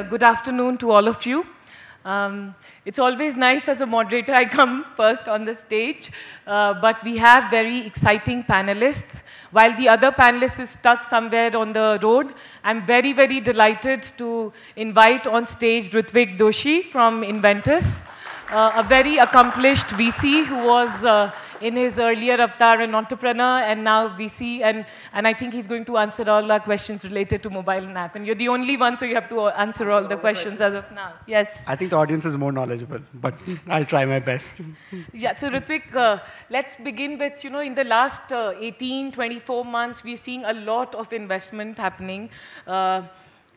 good afternoon to all of you. It's always nice as a moderator, I come first on the stage, but we have very exciting panelists. While the other panelist is stuck somewhere on the road, I'm very, very delighted to invite on stage Ritvik Doshi from Inventus, a very accomplished VC who was in his earlier avatar an entrepreneur and now VC, and I think he's going to answer all our questions related to mobile and app. And you're the only one, so you have to answer all the questions as of now. Yes? I think the audience is more knowledgeable, but I'll try my best. Yeah, so Ritvik, let's begin with, in the last 18, 24 months, we're seeing a lot of investment happening.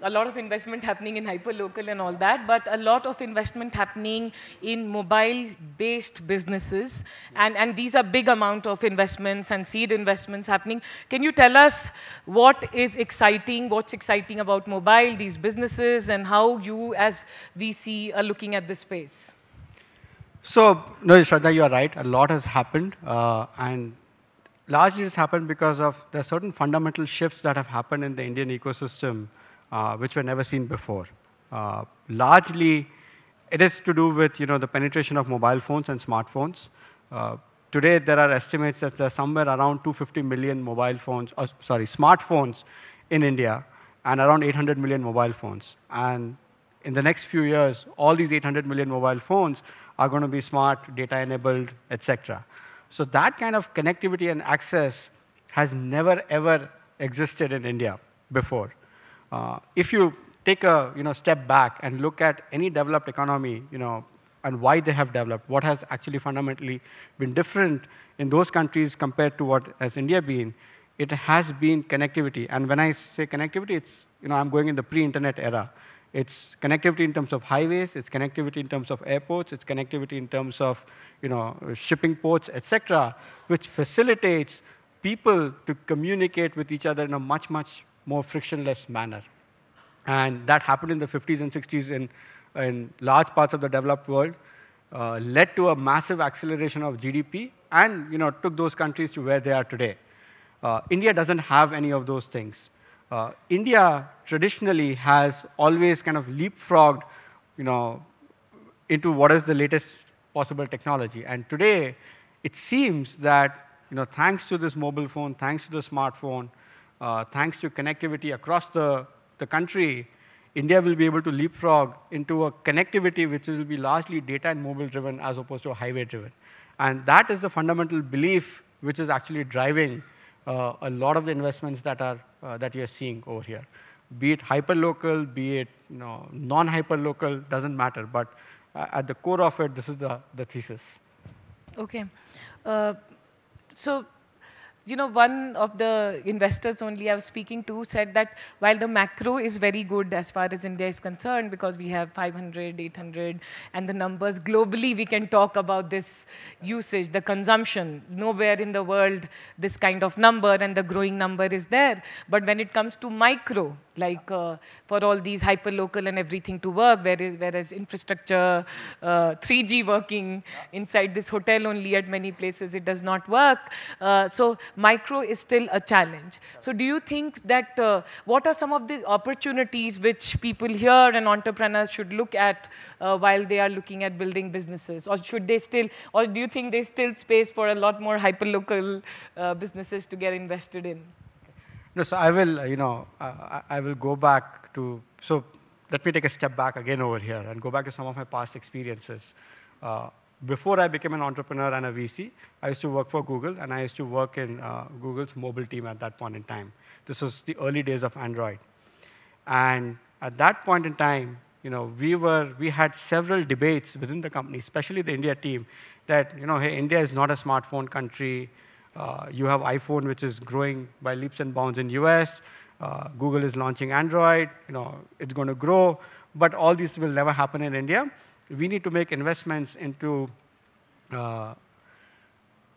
A lot of investment happening in hyperlocal and all that, but a lot of investment happening in mobile-based businesses. And these are big amount of investments and seed investments happening. Can you tell us what is exciting, what's exciting about mobile, these businesses, and how you as VC are looking at this space? So, no, Shraddha, you are right. A lot has happened. And largely it's happened because of the certain fundamental shifts that have happened in the Indian ecosystem which were never seen before. Largely, it is to do with the penetration of mobile phones and smartphones. Today, there are estimates that there are somewhere around 250 million smartphones in India, and around 800 million mobile phones. And in the next few years, all these 800 million mobile phones are going to be smart, data-enabled, etc. So that kind of connectivity and access has never, ever existed in India before. If you take a step back and look at any developed economy, and why they have developed, what has actually fundamentally been different in those countries compared to what has India been, it has been connectivity. And when I say connectivity, it's I'm going in the pre-internet era. It's connectivity in terms of highways, it's connectivity in terms of airports, it's connectivity in terms of shipping ports, etc., which facilitates people to communicate with each other in a much, much more frictionless manner. And that happened in the 50s and 60s in large parts of the developed world, led to a massive acceleration of GDP, and took those countries to where they are today. India doesn't have any of those things. India traditionally has always kind of leapfrogged into what is the latest possible technology. And today, it seems that thanks to this mobile phone, thanks to the smartphone, thanks to connectivity across the country, India will be able to leapfrog into a connectivity which will be largely data and mobile driven as opposed to highway driven. And that is the fundamental belief which is actually driving a lot of the investments that you're seeing over here. Be it hyperlocal, be it non-hyperlocal, doesn't matter. But at the core of it, this is the thesis. Okay. So, one of the investors only I was speaking to said that while the macro is very good as far as India is concerned, because we have 500, 800, and the numbers globally, we can talk about this usage, the consumption. Nowhere in the world this kind of number and the growing number is there. But when it comes to micro, like for all these hyperlocal and everything to work, whereas infrastructure, 3G working inside this hotel only at many places, it does not work. So micro is still a challenge. So do you think that, what are some of the opportunities which people here and entrepreneurs should look at while they are looking at building businesses? Or should they still, or do you think there's still space for a lot more hyperlocal businesses to get invested in? No, so I will, I will go back to, so let me take a step back again over here and go back to some of my past experiences. Before I became an entrepreneur and a VC, I used to work for Google, and I used to work in Google's mobile team at that point in time. This was the early days of Android. And at that point in time, we had several debates within the company, especially the India team, that, hey, India is not a smartphone country. You have iPhone, which is growing by leaps and bounds in US. Google is launching Android. It's going to grow. But all this will never happen in India. We need to make investments into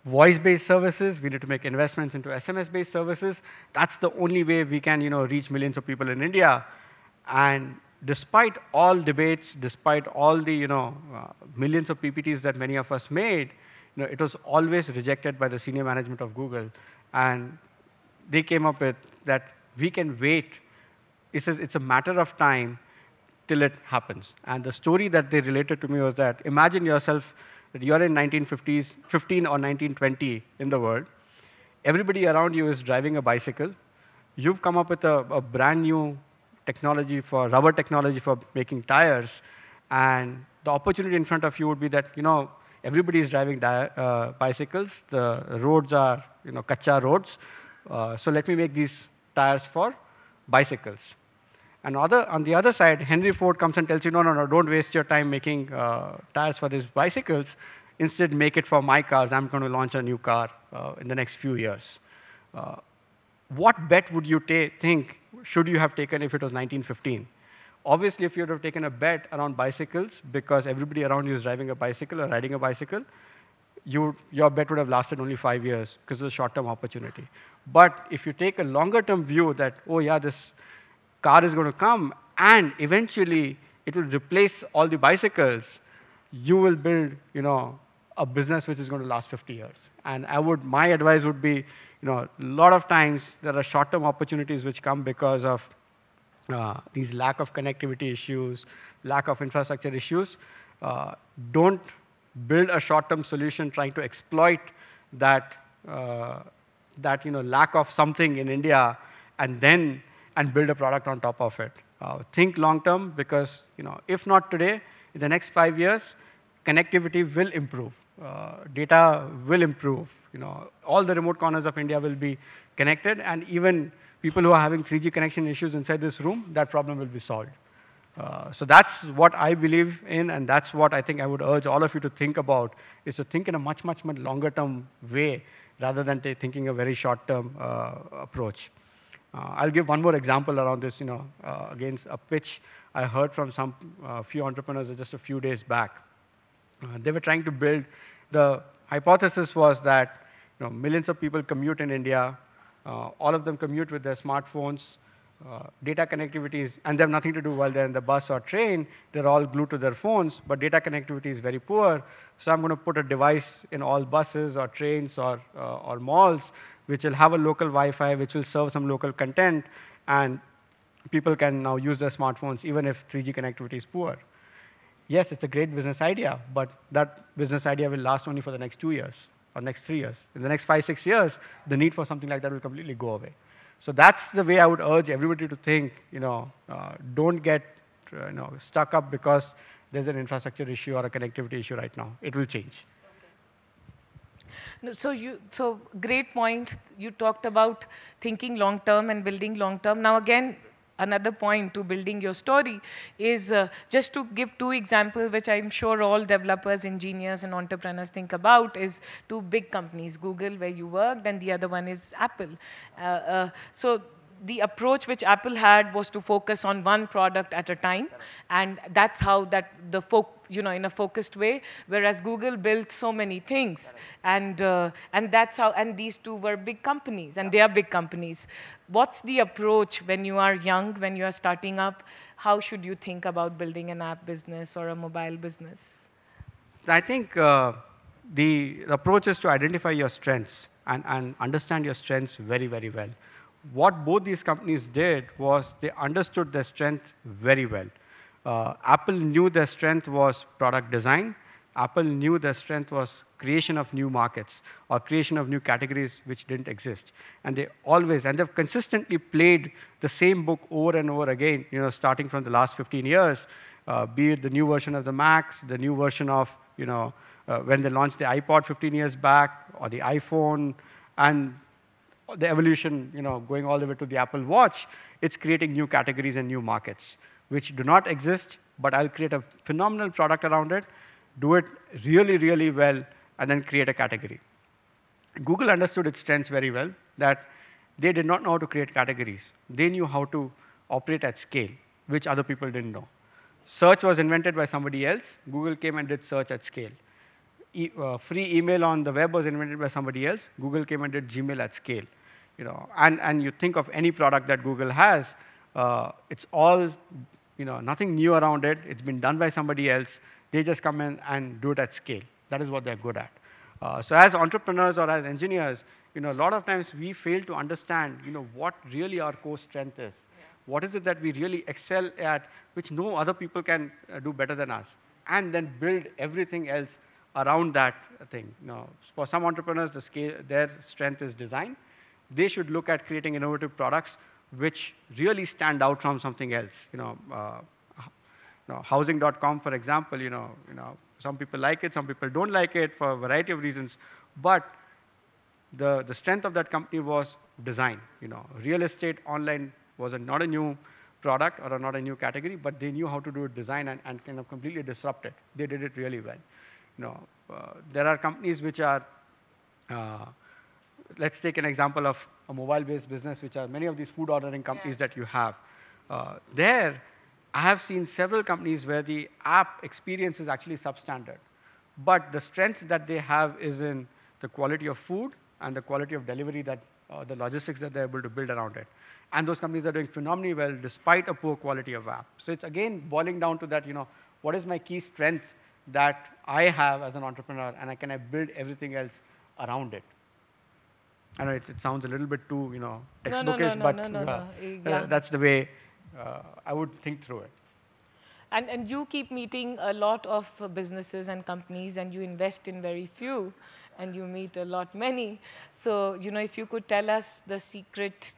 voice-based services. We need to make investments into SMS-based services. That's the only way we can, reach millions of people in India. And despite all debates, despite all the, millions of PPTs that many of us made, it was always rejected by the senior management of Google. And they came up with that we can wait. It's a matter of time till it happens. And the story that they related to me was that imagine yourself that you're in 1950s, 15 or 1920 in the world. Everybody around you is driving a bicycle. You've come up with a brand new technology for rubber technology for making tires, and the opportunity in front of you would be that everybody is driving bicycles. The roads are kacha roads, so let me make these tires for bicycles. And on the other side, Henry Ford comes and tells you, no, don't waste your time making tires for these bicycles. Instead, make it for my cars. I'm going to launch a new car in the next few years. What bet would you think should you have taken if it was 1915? Obviously, if you would have taken a bet around bicycles, because everybody around you is driving a bicycle or riding a bicycle, your bet would have lasted only 5 years because of the short-term opportunity. But if you take a longer-term view that, oh yeah, this car is going to come, and eventually it will replace all the bicycles, you will build, a business which is going to last 50 years. And my advice would be, a lot of times there are short-term opportunities which come because of these lack of connectivity issues, lack of infrastructure issues. Don't build a short-term solution trying to exploit that lack of something in India and build a product on top of it. Think long-term, because if not today, in the next 5 years, connectivity will improve. Data will improve. All the remote corners of India will be connected, and even people who are having 3G connection issues inside this room, that problem will be solved. So that's what I believe in, and that's what I think I would urge all of you to think about, is to think in a much, much, much longer-term way rather than thinking a very short-term approach. I'll give one more example around this, against a pitch I heard from few entrepreneurs just a few days back. They were trying to build, the hypothesis was that millions of people commute in India, all of them commute with their smartphones, data connectivity and they have nothing to do while they're in the bus or train. They're all glued to their phones, but data connectivity is very poor. So I'm going to put a device in all buses or trains or malls which will have a local Wi-Fi, which will serve some local content, and people can now use their smartphones even if 3G connectivity is poor. Yes, it's a great business idea, but that business idea will last only for the next 2 years or next 3 years. In the next 5, 6 years, the need for something like that will completely go away. So that's the way I would urge everybody to think. Don't get stuck up because there's an infrastructure issue or a connectivity issue right now. It will change. No, so great point. You talked about thinking long term and building long term. Now again, another point to building your story is just to give 2 examples, which I'm sure all developers, engineers, and entrepreneurs think about, is 2 big companies, Google, where you worked, and the other one is Apple. So the approach which Apple had was to focus on one product at a time, and that's how in a focused way, whereas Google built so many things, and that's how, and these 2 were big companies, and they are big companies. What's the approach when you are young, when you are starting up? How should you think about building an app business or a mobile business? I think the approach is to identify your strengths and understand your strengths very, very well. What both these companies did was they understood their strength very well. Apple knew their strength was product design. Apple knew their strength was creation of new markets or creation of new categories which didn't exist. And they've consistently played the same book over and over again, starting from the last 15 years, be it the new version of the Macs, the new version of, when they launched the iPod 15 years back, or the iPhone, and the evolution, going all the way to the Apple Watch. It's creating new categories and new markets, which do not exist, but I'll create a phenomenal product around it, do it really, really well, and then create a category. Google understood its strengths very well, that they did not know how to create categories. They knew how to operate at scale, which other people didn't know. Search was invented by somebody else. Google came and did search at scale. Free email on the web was invented by somebody else. Google came and did Gmail at scale. And you think of any product that Google has, it's all, nothing new around it. It's been done by somebody else. They just come in and do it at scale. That is what they're good at. So as entrepreneurs or as engineers, a lot of times we fail to understand, what really our core strength is. what is it that we really excel at, which no other people can do better than us, and then build everything else around that thing. For some entrepreneurs, their strength is design. They should look at creating innovative products which really stand out from something else. Housing.com, for example, some people like it, some people don't like it for a variety of reasons. But the strength of that company was design. Real estate online was not a new product or not a new category, but they knew how to do design and kind of completely disrupt it. They did it really well. There are companies which are, let's take an example of a mobile-based business, which are many of these food ordering companies that you have. There, I have seen several companies where the app experience is actually substandard. But the strength that they have is in the quality of food and the quality of delivery, that the logistics that they're able to build around it. And those companies are doing phenomenally well despite a poor quality of app. So it's again boiling down to that, what is my key strength that I have as an entrepreneur, and can I build everything else around it? I know it sounds a little bit too, textbookish, but that's the way I would think through it. And you keep meeting a lot of businesses and companies, and you invest in very few, and you meet a lot many. So, if you could tell us the secret,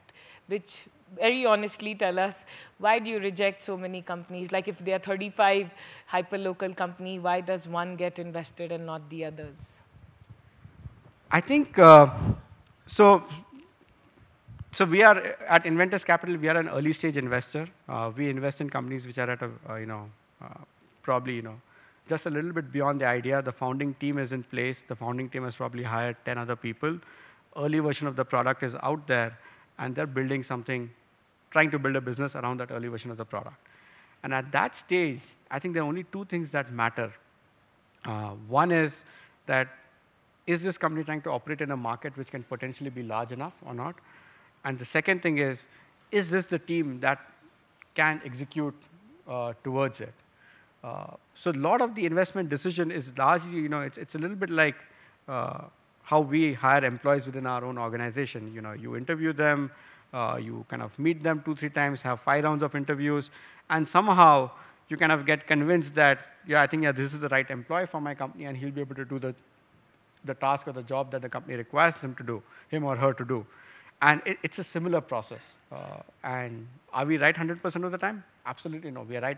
which very honestly tell us, why do you reject so many companies? Like if there are 35 hyperlocal companies, why does one get invested and not the others? I think, so we are at Inventors Capital, we are an early stage investor. We invest in companies which are at a, probably, just a little bit beyond the idea. The founding team is in place. The founding team has probably hired 10 other people. Early version of the product is out there, and they're building something, trying to build a business around that early version of the product. And at that stage, I think there are only two things that matter. One is that, is this company trying to operate in a market which can potentially be large enough or not? And the second thing is this the team that can execute towards it? So a lot of the investment decision is largely, it's a little bit like how we hire employees within our own organization. You interview them, you kind of meet them 2-3 times, have 5 rounds of interviews, and somehow you kind of get convinced that, I think this is the right employee for my company, and he'll be able to do the task or the job that the company requires him or her to do. And it's a similar process. And are we right 100% of the time? Absolutely no. We are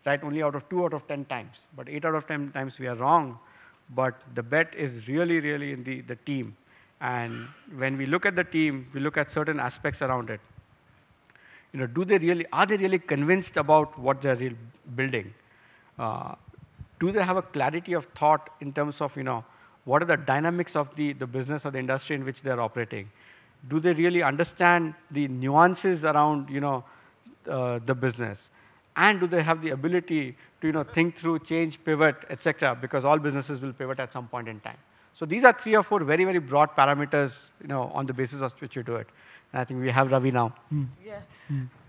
right only out of 2 out of 10 times. But 8 out of 10 times we are wrong. But the bet is really, really in the team. And when we look at the team, we look at certain aspects around it. Are they really convinced about what they're really building? Do they have a clarity of thought in terms of, what are the dynamics of the business or the industry in which they're operating? Do they really understand the nuances around, the business? And do they have the ability to, think through, change, pivot, etc.? Because all businesses will pivot at some point in time. So these are 3 or 4 very, very broad parameters, on the basis of which you do it. And I think we have Ravi now. Yeah.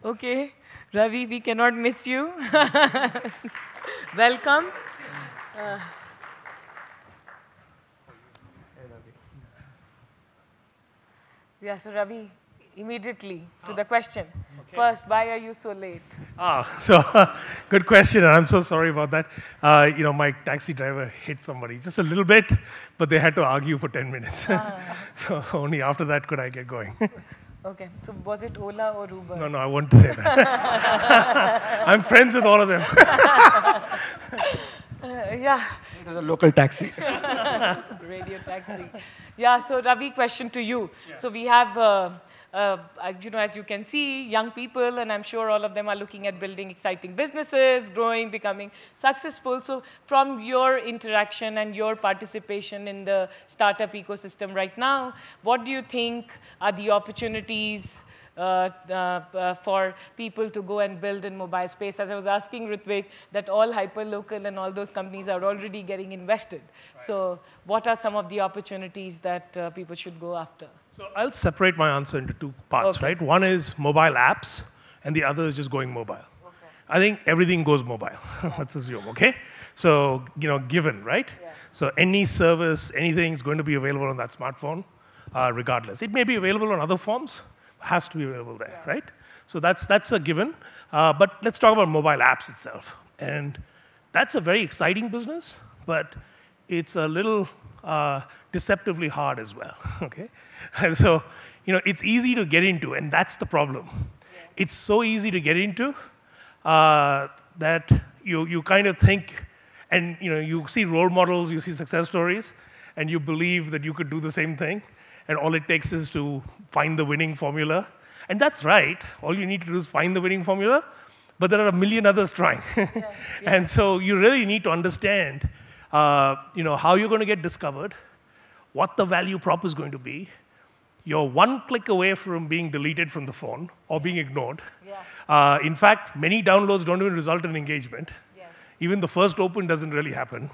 Okay, Ravi, we cannot miss you. Welcome. Yeah, so Ravi, immediately to the question. Okay. First, why are you so late? Good question, and I'm so sorry about that. My taxi driver hit somebody just a little bit, but they had to argue for 10 minutes. So only after that could I get going. Okay, so was it Ola or Uber? No, I won't say that. I'm friends with all of them. Yeah. It is a local taxi. Radio taxi. Yeah, so Ravi, question to you. Yeah. So we have, as you can see, young people, and I'm sure all of them are looking at building exciting businesses, growing, becoming successful. So from your interaction and your participation in the startup ecosystem right now, what do you think are the opportunities for people to go and build in mobile space? As I was asking Ritvik, that all hyperlocal and all those companies are already getting invested. Right. So what are some of the opportunities that people should go after? So I'll separate my answer into 2 parts, right? One is mobile apps, and the other is just going mobile. Okay. I think everything goes mobile, let's assume, okay? So, given, right? Yeah. So any service, anything is going to be available on that smartphone, regardless. It may be available on other forms, has to be available there, right? So that's a given. But let's talk about mobile apps itself. And that's a very exciting business, but it's a little deceptively hard as well. Okay, and so it's easy to get into, and that's the problem. Yeah. It's so easy to get into that you kind of think, and you see role models, you see success stories, and you believe that you could do the same thing, and all it takes is to find the winning formula. And that's right. All you need to do is find the winning formula, but there are a million others trying. Yeah, yeah. And so you really need to understand how you're going to get discovered, what the value prop is going to be. You're one click away from being deleted from the phone or being ignored. Yeah. In fact, many downloads don't even result in engagement. Yes. Even the first open doesn't really happen,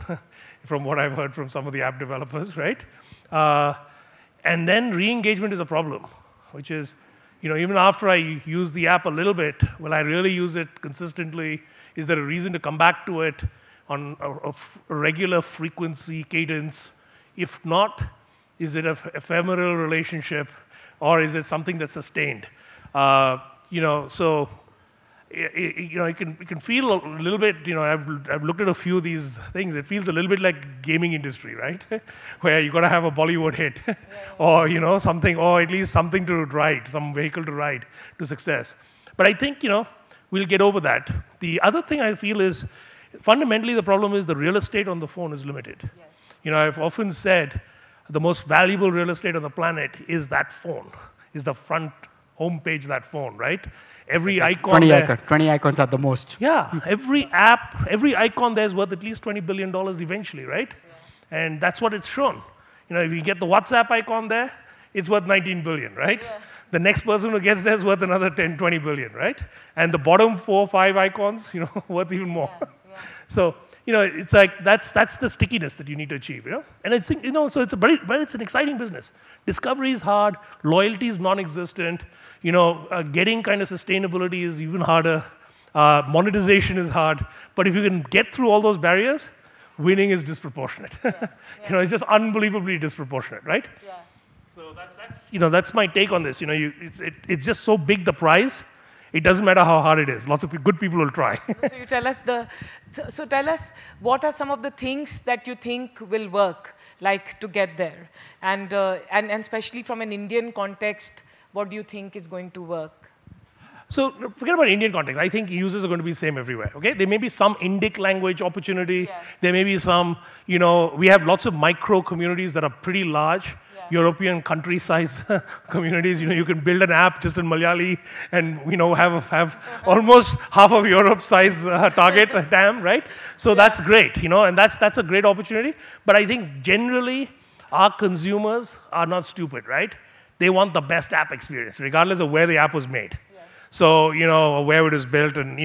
from what I've heard from some of the app developers, right? And then re-engagement is a problem, which is, even after I use the app a little bit, will I really use it consistently? Is there a reason to come back to it on a regular frequency, cadence? If not, is it an ephemeral relationship, or is it something that's sustained? So it can feel a little bit. I've looked at a few of these things. It feels a little bit like gaming industry, right? Where you got to have a Bollywood hit, or something, or at least something to ride, some vehicle to ride to success. But I think we'll get over that. The other thing I feel is fundamentally the problem is the real estate on the phone is limited. Yes. I've often said the most valuable real estate on the planet is that phone, is the front home page of that phone, right? Every icon 20 icons are the most. Yeah, every app, every icon there is worth at least $20 billion eventually, right? Yeah. And that's what it's shown. If you get the WhatsApp icon there, it's worth 19 billion, right? Yeah. The next person who gets there is worth another 10, 20 billion, right? And the bottom 4 or 5 icons, worth even more. Yeah. Yeah. So, it's like that's the stickiness that you need to achieve, And I think, so it's it's an exciting business. Discovery is hard, loyalty is non-existent, getting kind of sustainability is even harder, monetization is hard, but if you can get through all those barriers, winning is disproportionate. Yeah. Yeah. It's just unbelievably disproportionate, right? Yeah. So that's my take on this. It's just so big, the prize. It doesn't matter how hard it is. Lots of good people will try. So you tell us tell us what are some of the things that you think will work, like to get there, and especially from an Indian context, what do you think is going to work? So forget about Indian context. I think users are going to be the same everywhere. Okay, there may be some Indic language opportunity. Yeah. There may be some. We have lots of micro communities that are pretty large. European country size communities. You can build an app just in Malayali and have almost half of Europe size target TAM, right? So that's great, and that's a great opportunity. But I think generally our consumers are not stupid, right? They want the best app experience, regardless of where the app was made. So, where it is built, and,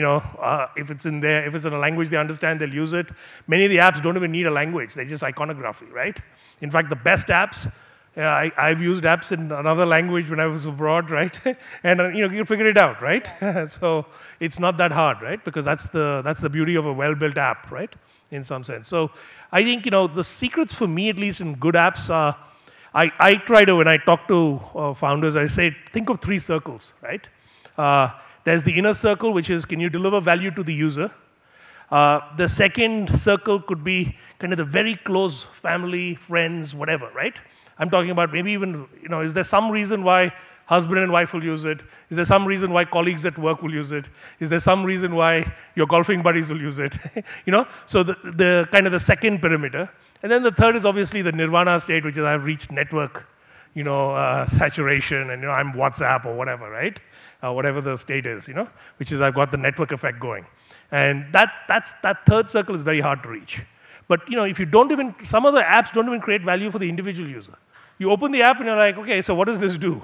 if it's in there, if it's in a language they understand, they'll use it. Many of the apps don't even need a language. They're just iconography, right? In fact, the best apps, I've used apps in another language when I was abroad, right? And, you can figure it out, right? Yeah. So it's not that hard, right? Because that's the beauty of a well-built app, right? In some sense. So I think, the secrets for me, at least in good apps, are, I try to, when I talk to founders, I say, think of 3 circles, right? There's the inner circle, which is, can you deliver value to the user? The second circle could be kind of the very close family, friends, whatever, right? I'm talking about maybe even, is there some reason why husband and wife will use it? Is there some reason why colleagues at work will use it? Is there some reason why your golfing buddies will use it? So the kind of the second perimeter. And then the third is obviously the nirvana state, which is I've reached network, saturation, and I'm WhatsApp or whatever, right? Whatever the state is, which is I've got the network effect going. And that third circle is very hard to reach. But if you don't even, some of the apps don't even create value for the individual user. You open the app and you're like, okay, so what does this do?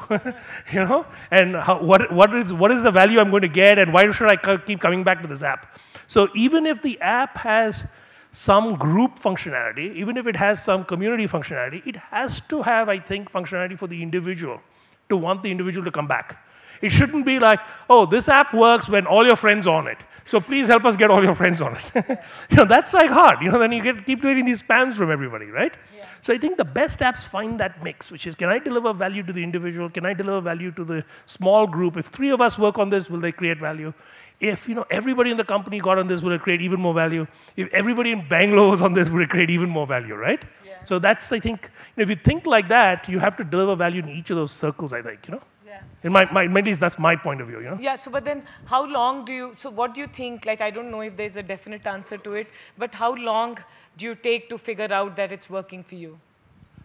And what is the value I'm going to get, and why should I keep coming back to this app? So even if the app has some group functionality, even if it has some community functionality, it has to have, I think, functionality for the individual, to want the individual to come back. It shouldn't be like, oh, this app works when all your friends are on it. So please help us get all your friends on it. That's like hard. Then you keep getting these spams from everybody, right? Yeah. So I think the best apps find that mix, which is, can I deliver value to the individual? Can I deliver value to the small group? If 3 of us work on this, will they create value? If everybody in the company got on this, will it create even more value? If everybody in Bangalore was on this, will it create even more value, right? Yeah. So that's, I think, if you think like that, you have to deliver value in each of those circles, I think, Yeah. At least that's my point of view, Yeah, so but then how long do you, so what do you think, like I don't know if there's a definite answer to it, but how long do you take to figure out that it's working for you?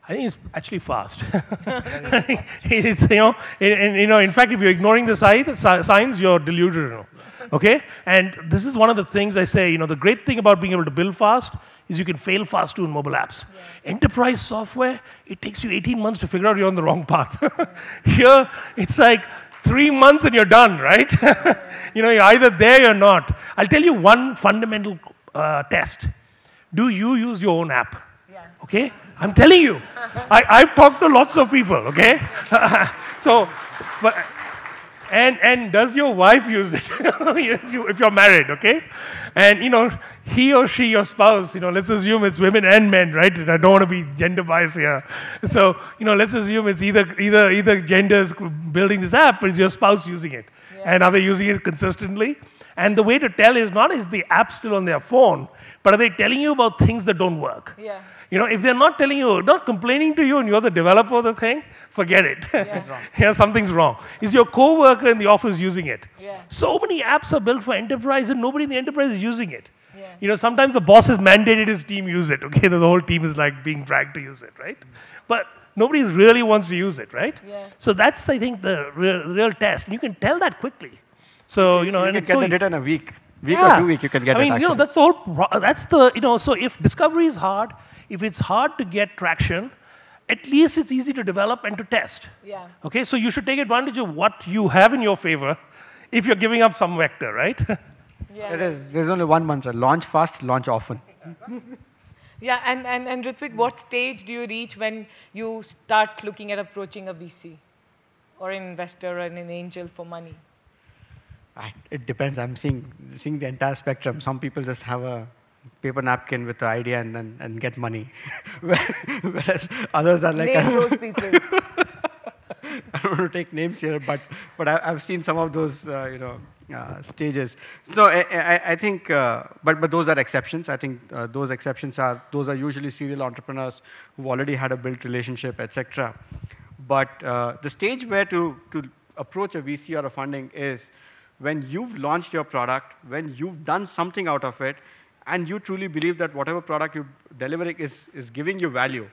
I think it's actually fast. It's, in fact, if you're ignoring the signs, you're delusional, okay? And this is one of the things I say, the great thing about being able to build fast is you can fail fast too in mobile apps. Yeah. Enterprise software, it takes you 18 months to figure out you're on the wrong path. Here, it's like 3 months and you're done, right? You're either there or not. I'll tell you one fundamental test. Do you use your own app? Yeah. Okay? I'm telling you. I've talked to lots of people, okay? And does your wife use it if you're married, okay? And he or she, your spouse, let's assume it's women and men, right? And I don't want to be gender biased here. So, let's assume it's either genders building this app, or it's your spouse using it. Yeah. And are they using it consistently? And the way to tell is not is the app still on their phone, but are they telling you about things that don't work? Yeah. If they're not telling you, not complaining to you, and you're the developer of the thing, forget it. Yeah. Something's wrong. Is your coworker in the office using it? Yeah. So many apps are built for enterprise, and nobody in the enterprise is using it. Yeah. Sometimes the boss has mandated his team use it. Okay, the whole team is like being dragged to use it, right? But nobody really wants to use it, right? Yeah. So that's, I think, the real test. And you can tell that quickly. So you can get the data in a week or 2 weeks. You can get it. That's the whole. So if discovery is hard. If it's hard to get traction, at least it's easy to develop and to test. Yeah. Okay, so you should take advantage of what you have in your favor if you're giving up some vector, right? Yeah. There's only one mantra: launch fast, launch often. Yeah, and Ritvik, what stage do you reach when you start looking at approaching a VC or an investor or an angel for money? It depends. I'm seeing the entire spectrum. Some people just have a paper napkin with the idea and get money, whereas others are like, name those people. I don't want to take names here, but I've seen some of those stages. So I think, but those are exceptions. I think those are usually serial entrepreneurs who've already had a built relationship, etc. But the stage where to approach a VC or a funding is when you've launched your product, when you've done something out of it, and you truly believe that whatever product you're delivering is giving you value.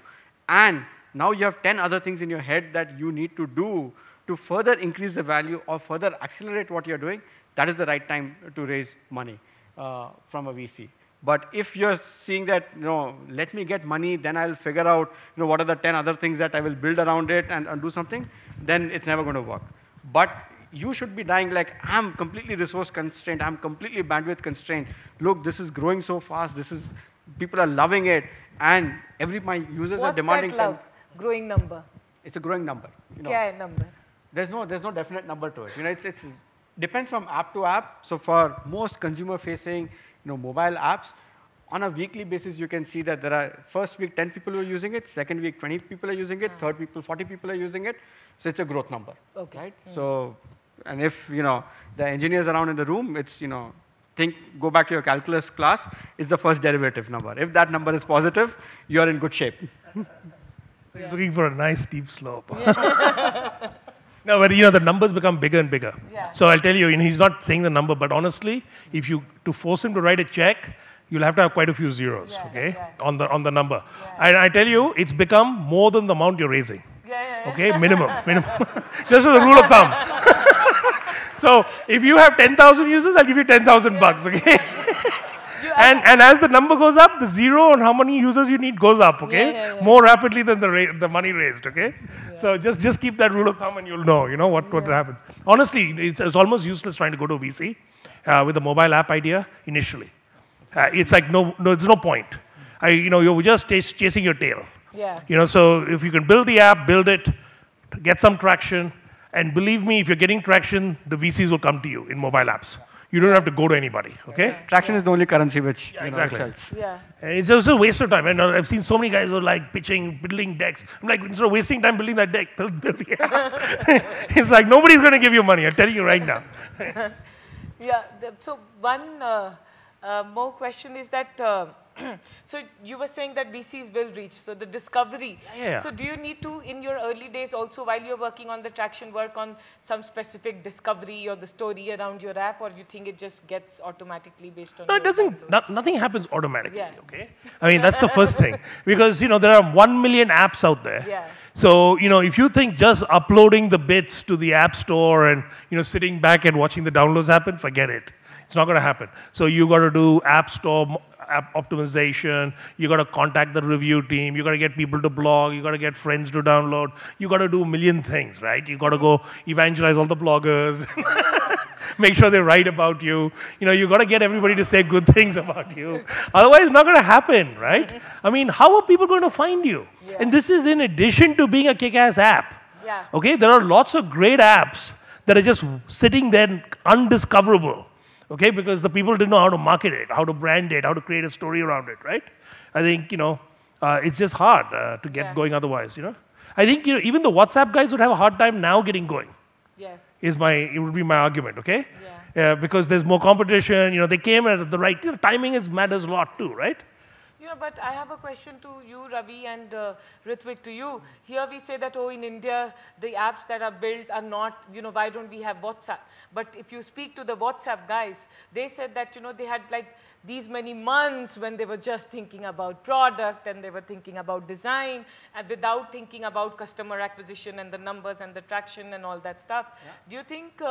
And now you have 10 other things in your head that you need to do to further increase the value or further accelerate what you're doing. That is the right time to raise money from a VC. But if you're seeing that, let me get money, then I'll figure out what are the 10 other things that I will build around it and do something, then it's never going to work. But you should be dying like, I'm completely resource constrained, I'm completely bandwidth constrained. Look, this is growing so fast, people are loving it, and my users are demanding. What's that love? Growing number? It's a growing number. Yeah, number. There's no definite number to it. It depends from app to app. So for most consumer-facing, mobile apps, on a weekly basis, you can see that there are first week 10 people who are using it, second week 20 people are using it, third week 40 people are using it. So it's a growth number, right? So, and if the engineers around in the room, it's go back to your calculus class. It's the first derivative number. If that number is positive, you're in good shape. So he's looking for a nice steep slope. Yeah. No, but the numbers become bigger and bigger. Yeah. So I'll tell you, he's not saying the number, but honestly, to force him to write a check, you'll have to have quite a few zeros, on the number. Yeah. And I tell you, it's become more than the amount you're raising. Okay, minimum. Just as a rule of thumb. So if you have 10,000 users, I'll give you 10,000 bucks, okay? And as the number goes up, the zero on how many users you need goes up, okay? More rapidly than the money raised, okay? Yeah. So just keep that rule of thumb and you'll know, what happens. Honestly, it's almost useless trying to go to a VC with a mobile app idea initially. It's like, there's no point. You're just chasing your tail. Yeah. So if you can build the app, build it, get some traction, And believe me, if you're getting traction, the VCs will come to you in mobile apps. You don't have to go to anybody, okay? Traction is the only currency which exactly. sells. Yeah. And it's also a waste of time. And I've seen so many guys who are like pitching, building decks. I'm like, instead of wasting time building that deck, build the app. It's like, nobody's going to give you money, I'm telling you right now. Yeah, so one more question is that, so you were saying that VCs will reach, so the discovery. Yeah. So do you need to, in your early days also, while you're working on the traction, work on some specific discovery or the story around your app, or you think it just gets automatically based on No, it downloads? doesn't. Nothing happens automatically, Yeah. okay? I mean, that's the first thing. Because, there are 1 million apps out there. Yeah. So, if you think just uploading the bits to the App Store and, sitting back and watching the downloads happen, forget it. It's not going to happen. So you got to do App Store app optimization. You got to contact the review team. You got to get people to blog. You got to get friends to download. You got to do a million things, right? You got to go evangelize all the bloggers. Make sure they write about you. You got to get everybody to say good things about you. Otherwise, it's not going to happen, right? I mean, how are people going to find you? Yeah. And this is in addition to being a kick-ass app. Yeah. Okay, there are lots of great apps that are just sitting there undiscoverable. Okay, because the people didn't know how to market it, how to brand it, how to create a story around it, right? I think, it's just hard to get going otherwise, I think, even the WhatsApp guys would have a hard time now getting going. Yes. It would be my argument, okay? Yeah. Because there's more competition, they came at the right, timing matters a lot too, right? But I have a question to you, Ravi, and Ritvik, to you. Here we say that, oh, in India, the apps that are built are not, why don't we have WhatsApp? But if you speak to the WhatsApp guys, they said that, they had like these many months when they were just thinking about product and they were thinking about design and without thinking about customer acquisition and the numbers and the traction and all that stuff. Yeah. Do you think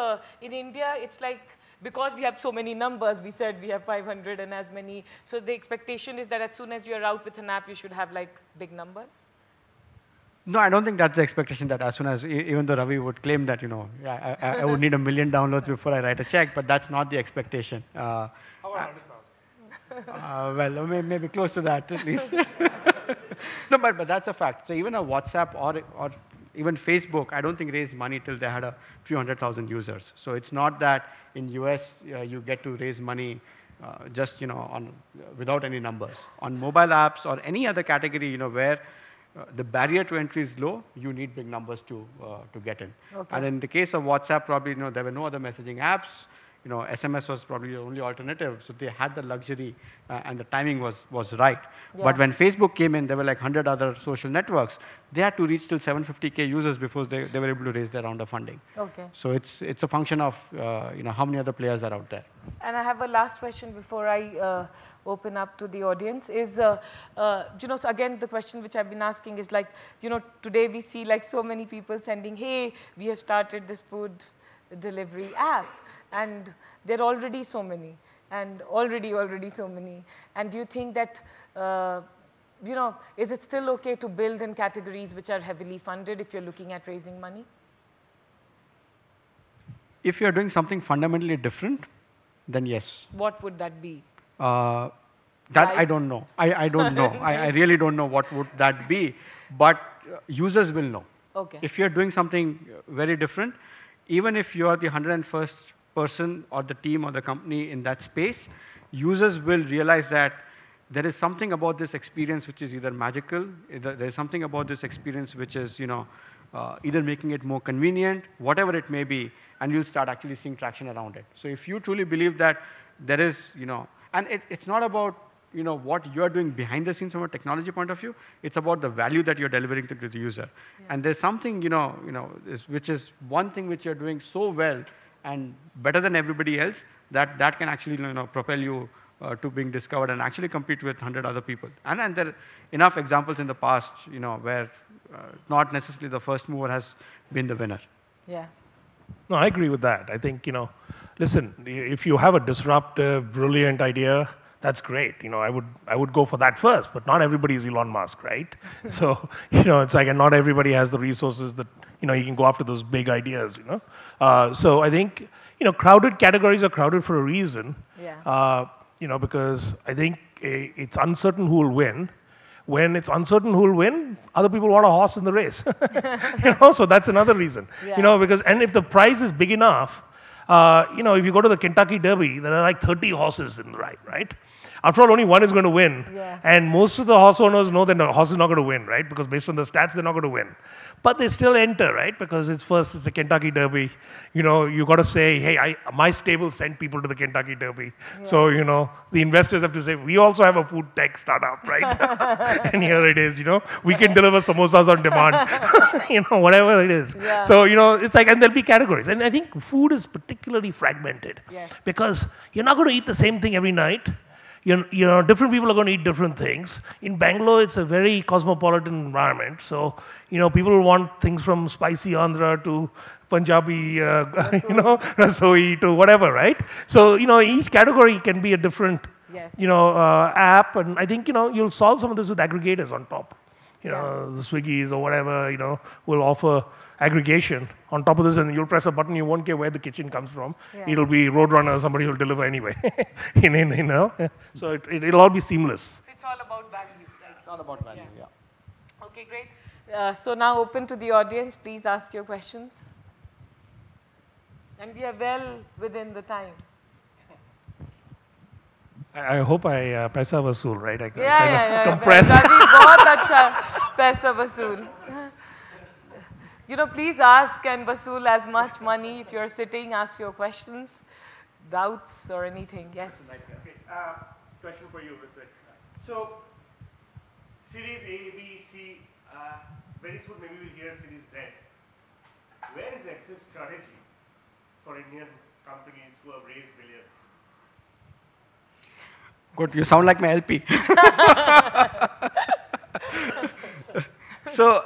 in India, it's like, because we have so many numbers, we said we have 500 and as many, so the expectation is that as soon as you're out with an app, you should have like big numbers? No, I don't think that's the expectation that as soon as, even though Ravi would claim that, I would need 1 million downloads before I write a check, but that's not the expectation. How about 100,000? Well, maybe close to that at least. No, but that's a fact. So even a WhatsApp or even Facebook, I don't think raised money till they had a few 100,000 users. So it's not that in US you get to raise money just without any numbers. On mobile apps or any other category, where the barrier to entry is low, you need big numbers to get in. Okay. And in the case of WhatsApp, probably there were no other messaging apps. SMS was probably the only alternative, so they had the luxury and the timing was right. Yeah. But when Facebook came in, there were like 100 other social networks. They had to reach till 750K users before they were able to raise their round of funding. Okay. So it's a function of how many other players are out there. And I have a last question before I open up to the audience is, so again, the question which I've been asking is like, today we see like so many people sending, hey, we have started this food delivery app. And there are already so many, and already so many. And do you think that, is it still okay to build in categories which are heavily funded if you're looking at raising money? If you're doing something fundamentally different, then yes. What would that be? That I don't know. I don't know. I really don't know what would that be. But users will know. Okay. If you're doing something very different, even if you are the 101st person or the team or the company in that space, users will realize that there is something about this experience which is either magical, there is something about this experience which is, either making it more convenient, whatever it may be, and you'll start actually seeing traction around it. So if you truly believe that there is, and it's not about, what you're doing behind the scenes from a technology point of view, it's about the value that you're delivering to the user. Yeah. And there's something, which is one thing which you're doing so well and better than everybody else, that can actually propel you to being discovered and actually compete with 100 other people. And there are enough examples in the past, where not necessarily the first mover has been the winner. Yeah. No, I agree with that. I think, listen, if you have a disruptive, brilliant idea, that's great. I would go for that first, but not everybody is Elon Musk, right? So, it's like, and not everybody has the resources that, you can go after those big ideas, So I think, crowded categories are crowded for a reason. Yeah. Because I think it's uncertain who will win. when it's uncertain who will win, other people want a horse in the race. So that's another reason. Because and if the prize is big enough, if you go to the Kentucky Derby, there are like 30 horses in the ride, right? After all, only one is going to win. And most of the horse owners know that the horse is not going to win, right? Because based on the stats, they're not going to win. But they still enter, right? Because it's a Kentucky Derby. You got to say, hey, my stable sent people to the Kentucky Derby. So, the investors have to say, we also have a food tech startup, right? And here it is, we can deliver samosas on demand, whatever it is. So, it's like, and there'll be categories. And I think food is particularly fragmented. Because you're not going to eat the same thing every night. Different people are going to eat different things. In Bangalore, it's a very cosmopolitan environment. So, people want things from spicy Andhra to Punjabi, rasoi to whatever, right? So, each category can be a different, app. And I think, you'll solve some of this with aggregators on top. The Swiggies or whatever, will offer aggregation on top of this, and you'll press a button, you won't care where the kitchen comes from. It'll be Roadrunner, somebody will deliver anyway. So it'll all be seamless. So it's all about value, right? It's all about value, Okay, great. So now open to the audience. Please ask your questions. And we are well within the time. I hope I paisa vasool, right? I compress. बहुत अच्छा पैसा वसूल. Please ask and vasool as much money. If you're sitting, ask your questions, doubts or anything. Yes? Okay. Question for you, Ritvik. So, Series A, B, C, very soon maybe we'll hear Series Z. Where is the exit strategy for Indian companies who have raised billions? Good, you sound like my LP. So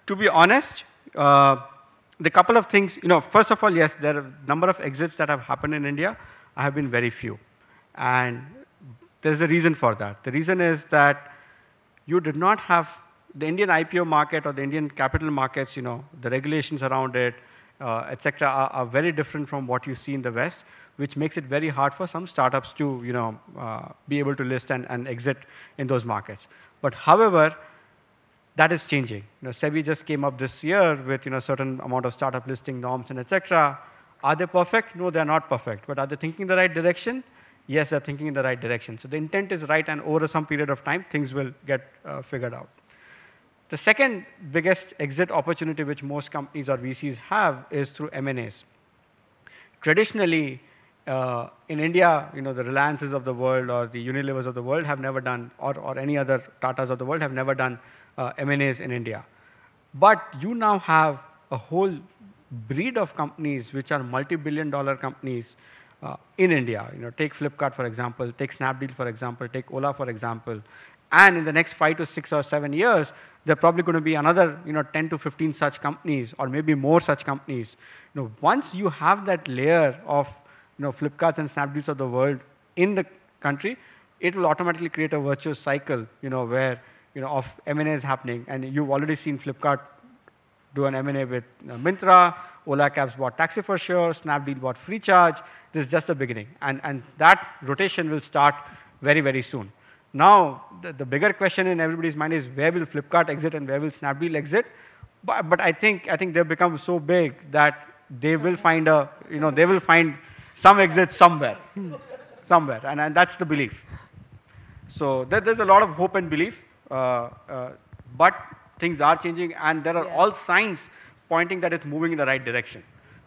to be honest, the couple of things, first of all, yes, there are a number of exits that have happened in India. Have been very few. And there's a reason for that. The reason is that you did not have the Indian IPO market or the Indian capital markets, the regulations around it, etc., are very different from what you see in the West, which makes it very hard for some startups to, be able to list and exit in those markets. But however, that is changing. SEBI just came up this year with certain amount of startup listing norms and etc. Are they perfect? No, they're not perfect. But are they thinking in the right direction? Yes, they're thinking in the right direction. So the intent is right, and over some period of time, things will get figured out. The second biggest exit opportunity which most companies or VCs have is through M&As. Traditionally, in India, the Reliances of the world or the Unilevers of the world have never done, or any other Tatas of the world have never done M&As in India. But you now have a whole breed of companies which are multi-billion-dollar companies in India. Take Flipkart, for example, take Snapdeal, for example, take Ola, for example. And in the next 5 to 6 or 7 years, there are probably going to be another 10 to 15 such companies, or maybe more such companies. Once you have that layer of Flipkarts and Snapdeals of the world in the country, it will automatically create a virtuous cycle, where of M&As happening. And you've already seen Flipkart do an M&A with Myntra, Ola Cabs bought Taxi for Sure, Snapdeal bought Freecharge. This is just the beginning. And that rotation will start very, very soon. Now, the bigger question in everybody's mind is, where will Flipkart exit and where will Snapdeal exit? But I think they've become so big that they will find they will find some exit somewhere, and that's the belief. So there's a lot of hope and belief, but things are changing, and there are all signs pointing that it's moving in the right direction.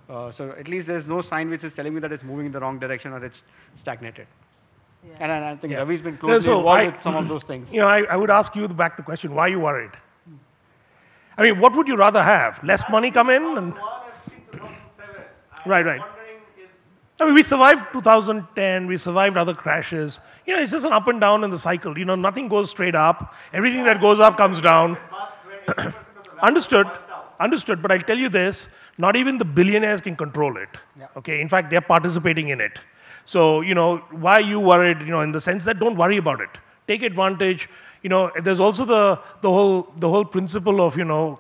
So at least there's no sign which is telling me that it's moving in the wrong direction or it's stagnated. And I think Ravi's been closely involved with some of those things. I would ask you back the question, why are you worried? I mean, what would you rather have? Less money come in? And right. I mean, we survived 2010, we survived other crashes. It's just an up and down in the cycle. Nothing goes straight up. Everything that goes up comes down. Understood, but I'll tell you this, not even the billionaires can control it. Okay, in fact, they're participating in it. So, why are you worried, in the sense that don't worry about it. Take advantage. there's also the whole principle of,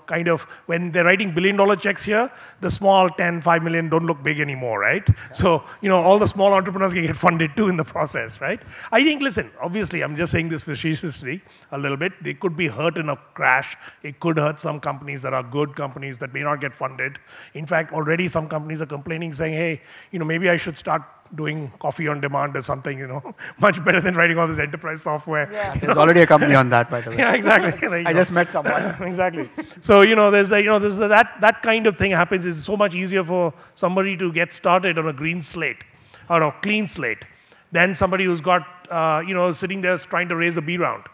kind of when they're writing billion-dollar checks here, the small 10, 5 million don't look big anymore, right? Yeah. So, all the small entrepreneurs can get funded too in the process, right? I think, listen, obviously, I'm just saying this facetiously a little bit. They could be hurt in a crash. It could hurt some companies that are good companies that may not get funded. In fact, already some companies are complaining, saying, hey, maybe I should start doing coffee on demand or something, much better than writing all this enterprise software. Yeah. There's already a company on that, by the way. Yeah, exactly. I just met someone. Exactly. So, there's that kind of thing happens. It's so much easier for somebody to get started on a green slate, or a clean slate, than somebody who's got, sitting there trying to raise a B round.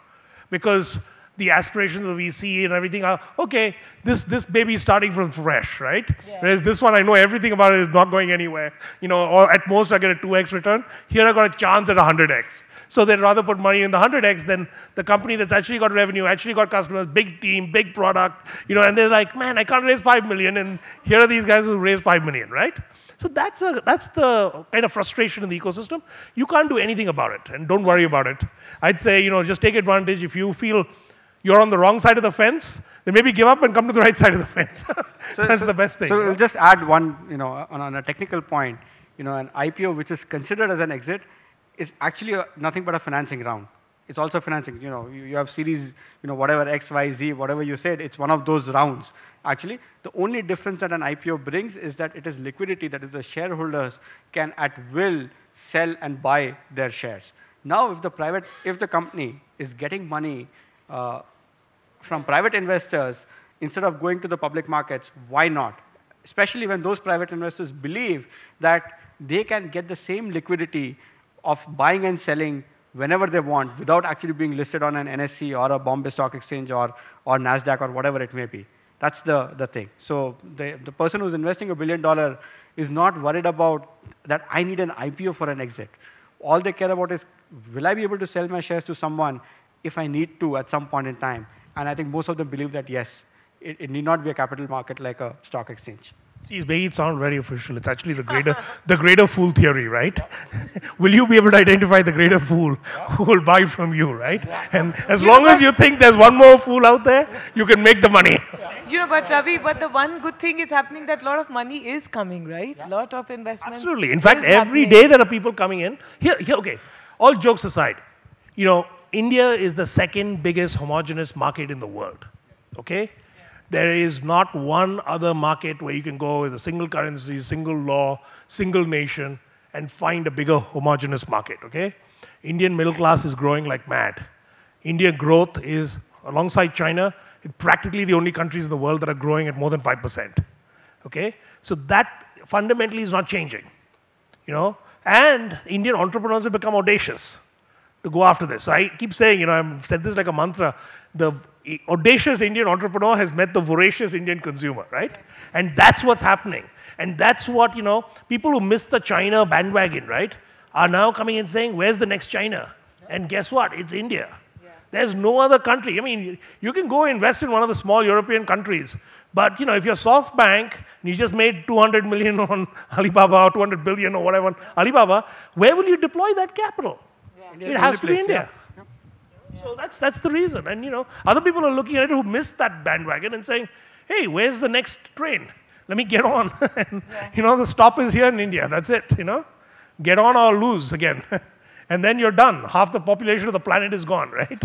Because the aspirations of VC and everything are, okay, this baby is starting from fresh, right? Yeah. Whereas this one, I know everything about it is not going anywhere. Or at most I get a 2x return. Here I got a chance at 100x. So they'd rather put money in the 100x than the company that's actually got revenue, actually got customers, big team, big product, and they're like, man, I can't raise 5 million, and here are these guys who raise 5 million, right? So that's the kind of frustration in the ecosystem. You can't do anything about it, and don't worry about it. I'd say, just take advantage. If you feel you're on the wrong side of the fence, then maybe give up and come to the right side of the fence. That's the best thing. So we'll just add one, on a technical point, an IPO which is considered as an exit is actually nothing but a financing round. It's also financing. You have series, whatever X, Y, Z, whatever you said, it's one of those rounds. Actually, the only difference that an IPO brings is that it is liquidity, that is the shareholders can at will sell and buy their shares. Now, if the company is getting money from private investors, instead of going to the public markets, why not? Especially when those private investors believe that they can get the same liquidity of buying and selling whenever they want without actually being listed on an NSE or a Bombay Stock Exchange or NASDAQ or whatever it may be. That's the thing. So the person who's investing $1 billion is not worried about that I need an IPO for an exit. All they care about is, will I be able to sell my shares to someone if I need to at some point in time? And I think most of them believe that, yes, it need not be a capital market like a stock exchange. See, it's making it sound very official. It's actually the greater fool theory, right? Will you be able to identify the greater fool who will buy from you, right? And as long as you think there's one more fool out there, you can make the money. But Ravi, the one good thing is happening that a lot of money is coming, right? A lot of investments. Absolutely. In fact, every day there are people coming in. Here, okay, all jokes aside, India is the second biggest homogeneous market in the world, okay? There is not one other market where you can go with a single currency, single law, single nation, and find a bigger homogeneous market, okay? Indian middle class is growing like mad. Indian growth is, alongside China, practically the only countries in the world that are growing at more than 5%, okay? So that fundamentally is not changing, And Indian entrepreneurs have become audacious to go after this. So I keep saying, I've said this like a mantra, the audacious Indian entrepreneur has met the voracious Indian consumer, right? Yes. And that's what's happening. And that's what, people who missed the China bandwagon, right, are now coming in saying, where's the next China? And guess what? It's India. Yeah. There's no other country. I mean, you can go invest in one of the small European countries, but, if you're SoftBank and you just made 200 million on Alibaba or 200 billion or whatever on Alibaba, where will you deploy that capital? Yeah. It has to be India. Yeah. So that's the reason. And, other people are looking at it who missed that bandwagon and saying, hey, where's the next train? Let me get on. And, the stop is here in India. That's it, Get on or lose again. And then you're done. Half the population of the planet is gone, right?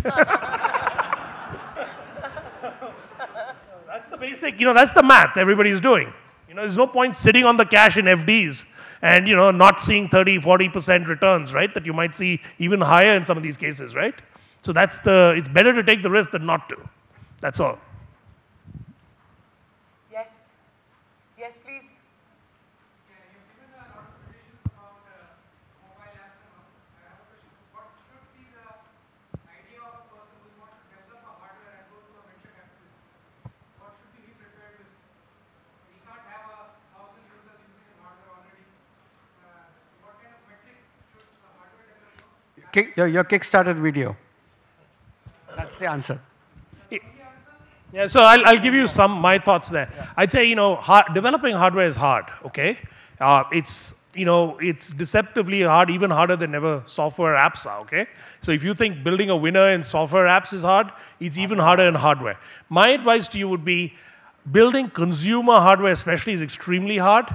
That's the basic, that's the math everybody's doing. There's no point sitting on the cash in FDs and, not seeing 30, 40% returns, right? That you might see even higher in some of these cases, right? So it's better to take the risk than not to. That's all. Yes. Yes, please. Yeah, you've given a lot of suggestions about mobile apps and all. I have a question. What should be the idea of a person who wants to develop a hardware and go to a venture capitalist? What should be he prepared with? He can't have 1,000 users using his hardware already. What kind of metrics should the hardware developer? Your Kickstarter video. That's the answer. Yeah, so I'll give you my thoughts there. Yeah. I'd say, developing hardware is hard, okay? it's deceptively hard, even harder than ever software apps are, okay? So if you think building a winner in software apps is hard, it's even harder in hardware. My advice to you would be, building consumer hardware especially is extremely hard.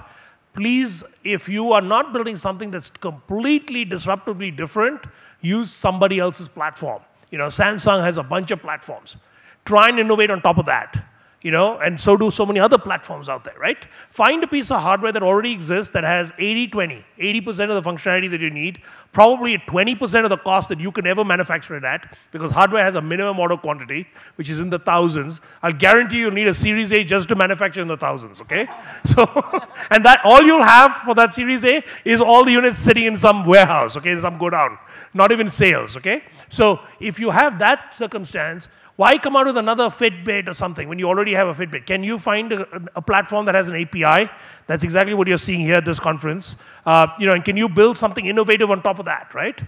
Please, if you are not building something that's completely disruptively different, use somebody else's platform. Samsung has a bunch of platforms. Try and innovate on top of that. And so do so many other platforms out there, right? Find a piece of hardware that already exists that has 80-20, 80% of the functionality that you need, probably at 20% of the cost that you can ever manufacture it at, because hardware has a minimum order quantity, which is in the thousands. I'll guarantee you'll need a Series A just to manufacture in the thousands, okay? So, and that all you'll have for that Series A is all the units sitting in some warehouse, okay, some godown, not even sales, okay? So if you have that circumstance, why come out with another Fitbit or something when you already have a Fitbit? Can you find a platform that has an API? That's exactly what you're seeing here at this conference. And can you build something innovative on top of that, right?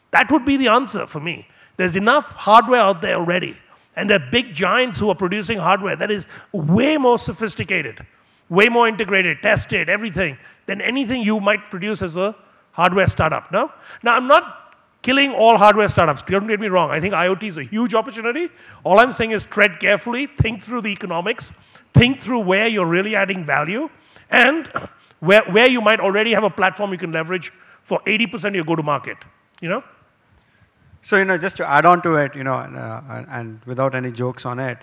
That would be the answer for me. There's enough hardware out there already. And there are big giants who are producing hardware that is way more sophisticated, way more integrated, tested, everything, than anything you might produce as a hardware startup, no? Now, I'm not killing all hardware startups. Don't get me wrong. I think IoT is a huge opportunity. All I'm saying is tread carefully, think through the economics, think through where you're really adding value, and where you might already have a platform you can leverage for 80% of your go-to-market. So, just to add on to it, and without any jokes on it,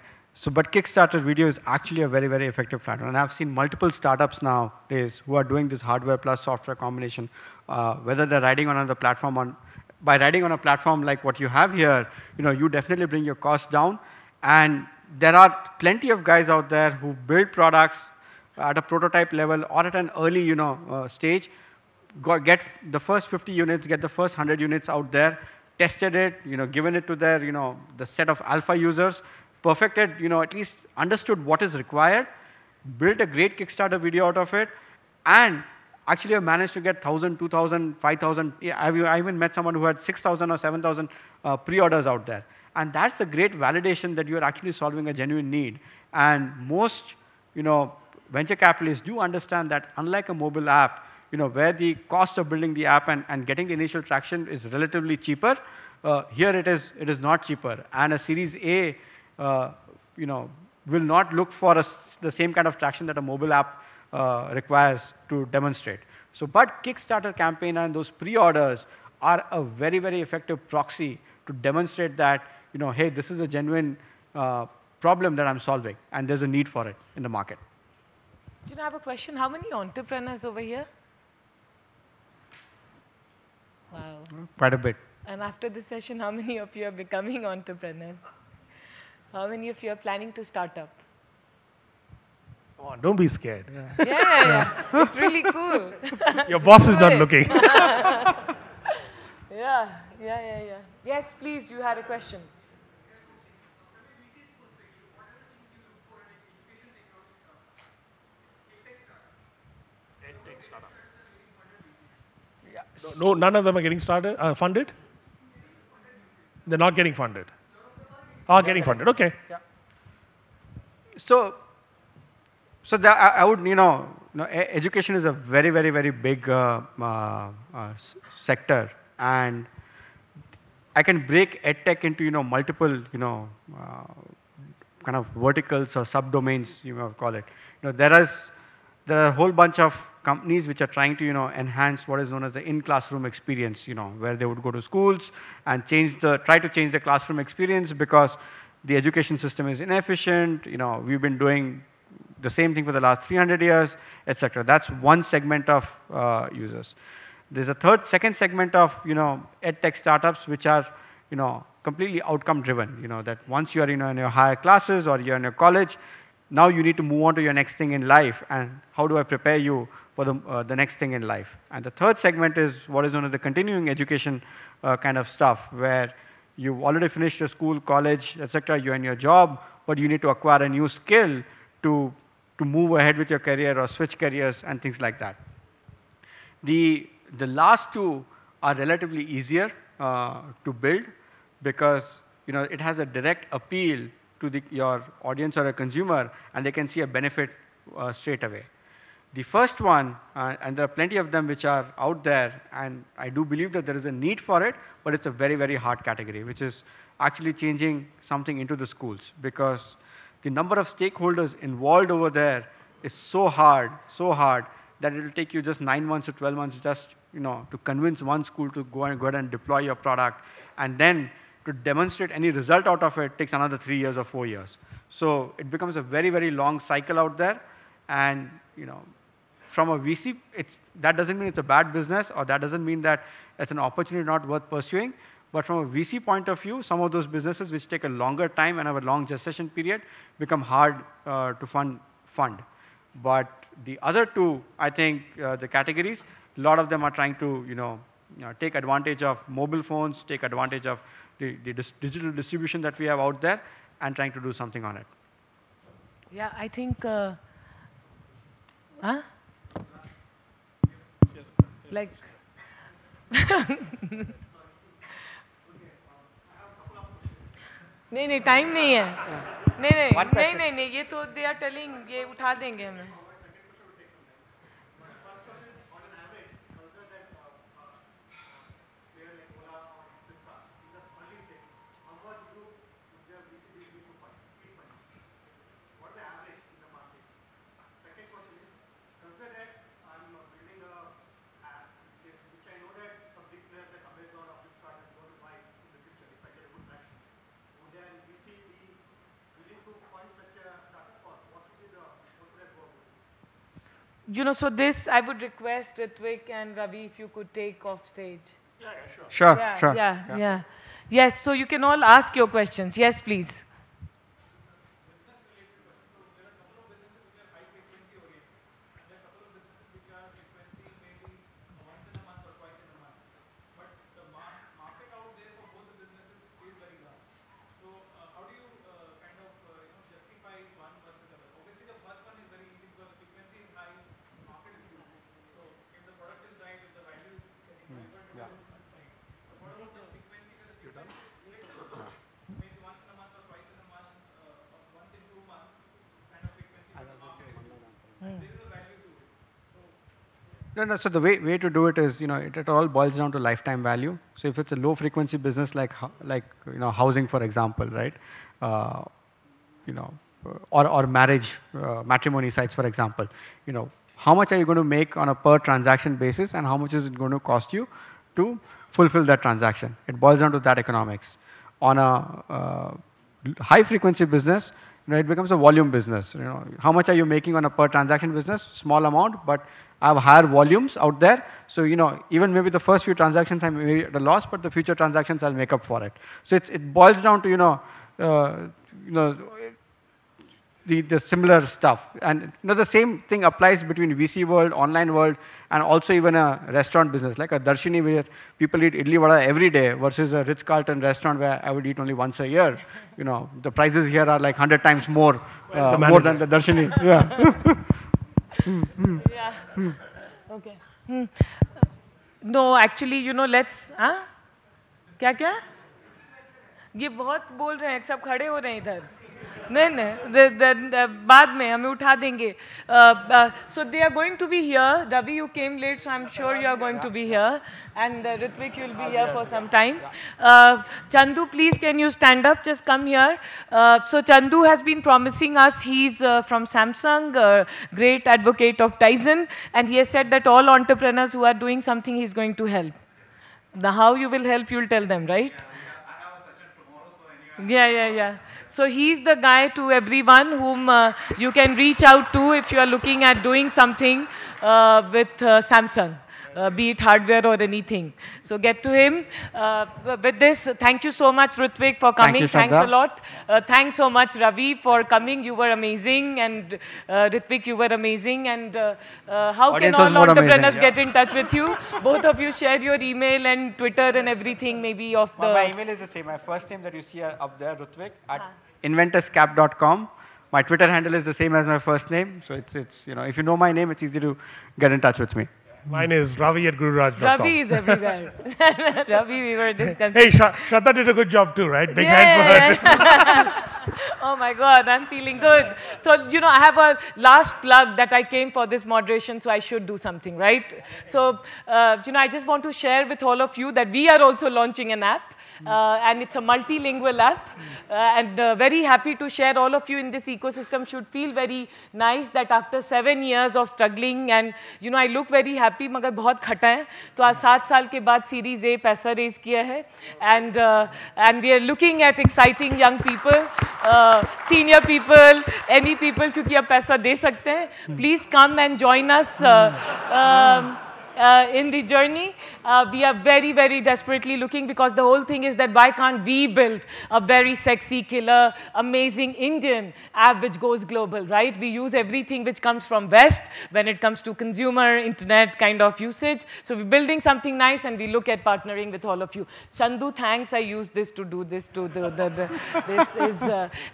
but Kickstarter video is actually a very, very effective platform. And I've seen multiple startups nowadays who are doing this hardware plus software combination, whether they're riding on another platform by riding on a platform like what you have here, you definitely bring your costs down. And there are plenty of guys out there who build products at a prototype level or at an early, stage, get the first 50 units, get the first 100 units out there, tested it, given it to their, the set of alpha users, perfected, at least understood what is required, built a great Kickstarter video out of it, and actually, I managed to get 1,000, 2,000, 5,000. I even met someone who had 6,000 or 7,000 pre-orders out there. And that's the great validation that you're actually solving a genuine need. And most, venture capitalists do understand that unlike a mobile app, where the cost of building the app and getting the initial traction is relatively cheaper, here it is not cheaper. And a Series A, will not look for the same kind of traction that a mobile app requires to demonstrate. So, but Kickstarter campaign and those pre-orders are a very, very effective proxy to demonstrate that, hey, this is a genuine problem that I'm solving, and there's a need for it in the market. I have a question. How many entrepreneurs over here? Wow. Quite a bit. And after this session, how many of you are becoming entrepreneurs? How many of you are planning to start up? Come on, don't be scared. Yeah. It's really cool. Your boss is not looking. Yeah. Yes, please, you had a question. No, none of them are getting funded? They're not getting funded. Getting funded, okay. Yeah. So I would, education is a very, very, very big sector, and I can break edtech into, multiple, kind of verticals or subdomains, you may call it. There are a whole bunch of companies which are trying to, enhance what is known as the in-classroom experience, where they would go to schools and try to change the classroom experience because the education system is inefficient. We've been doing the same thing for the last 300 years, etc. That's one segment of users. There's a second segment of edtech startups which are completely outcome driven. That once you are in your higher classes or you're in your college, now you need to move on to your next thing in life, and how do I prepare you for the next thing in life? And the third segment is what is known as the continuing education kind of stuff, where you've already finished your school, college, etc. You're in your job, but you need to acquire a new skill to move ahead with your career or switch careers and things like that. The last two are relatively easier to build because it has a direct appeal to your audience or a consumer, and they can see a benefit straight away. The first one, and there are plenty of them which are out there, and I do believe that there is a need for it, but it's a very, very hard category, which is actually changing something into the schools, because the number of stakeholders involved over there is so hard, that it will take you just 9 months to 12 months just to convince one school to go ahead and deploy your product, and then to demonstrate any result out of it takes another 3 years or 4 years. So it becomes a very, very long cycle out there, and from a VC, that doesn't mean it's a bad business, or that doesn't mean that it's an opportunity not worth pursuing. But from a VC point of view, some of those businesses which take a longer time and have a long gestation period become hard to fund. But the other two, I think, the categories, a lot of them are trying to take advantage of mobile phones, take advantage of the digital distribution that we have out there, and trying to do something on it. Yeah, I think. Like. नहीं time नहीं है नहीं ये तो they are telling ये उठा देंगे हमें So this, I would request Ritvik and Ravi if you could take off stage. Yeah, sure. Sure. Yeah. Yes, so you can all ask your questions. Yes, please. No, so the way to do it is, it all boils down to lifetime value. So if it's a low frequency business like housing, for example, right? Or marriage, matrimony sites, for example, how much are you going to make on a per transaction basis, and how much is it going to cost you to fulfill that transaction? It boils down to that economics. On a high frequency business, it becomes a volume business. How much are you making on a per transaction business? Small amount, but I have higher volumes out there. So, even maybe the first few transactions I may be at a loss, but the future transactions I'll make up for it. So it boils down to, the similar stuff. And the same thing applies between VC world, online world, and also even a restaurant business, like a Darshini where people eat idli vada every day versus a Ritz-Carlton restaurant where I would eat only once a year. The prices here are like 100 times more than the Darshini. Yeah. Yeah. Okay. No, actually, let's. क्या? ये बहुत बोल रहे हैं, सब खड़े हो रहे हैं इधर. नहीं बाद में हमें उठा देंगे. So they are going to be here. Ravi, you came late, so I'm sure you are going to be here. And Ritvik, you'll be here for some time. Chandu, please, can you stand up? Just come here. So Chandu has been promising us, he's from Samsung, great advocate of Tizen, and he has said that all entrepreneurs who are doing something, he's going to help. Now, how you will help, you'll tell them, right? Yeah. So he's the guy to everyone whom you can reach out to if you are looking at doing something with Samsung, be it hardware or anything. So get to him. With this, thank you so much, Ritvik, for coming. Thanks a lot. Thanks so much, Ravi, for coming. You were amazing. And Ritvik, you were amazing. And how can all entrepreneurs get in touch with you? Both of you share your email and Twitter and everything, maybe of the... My email is the same. My first name that you see up there, Ritvik, at inventorscap.com. My Twitter handle is the same as my first name. So it's if you know my name, it's easy to get in touch with me. Mine is Ravi@gururaj.com. Ravi is everywhere. Ravi, we were discussing. Hey, Shraddha did a good job too, right? Big hand for her. Oh my God, I'm feeling good. So, you know, I have a last plug that I came for this moderation, so I should do something, right? So, you know, I just want to share with all of you that we are also launching an app. And it's a multilingual app. And very happy to share all of you in this ecosystem. Should feel very nice that after 7 years of struggling, and you know, I look very happy, मगर बहुत खटा है. तो आज 7 साल के बाद Series A पैसा raise किया है. And we are looking at exciting young people, senior people, any people क्योंकि अब पैसा दे सकते हैं. Please come and join us. In the journey, we are very, very desperately looking, because the whole thing is that why can't we build a very sexy, killer, amazing Indian app which goes global, right? We use everything which comes from West when it comes to consumer, internet kind of usage. So we're building something nice, and we look at partnering with all of you. Chandu, thanks. I use this to do this to this is,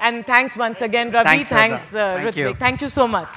and thanks once again, Ravi. Thanks, Thank you. Ritvik. Thank you so much.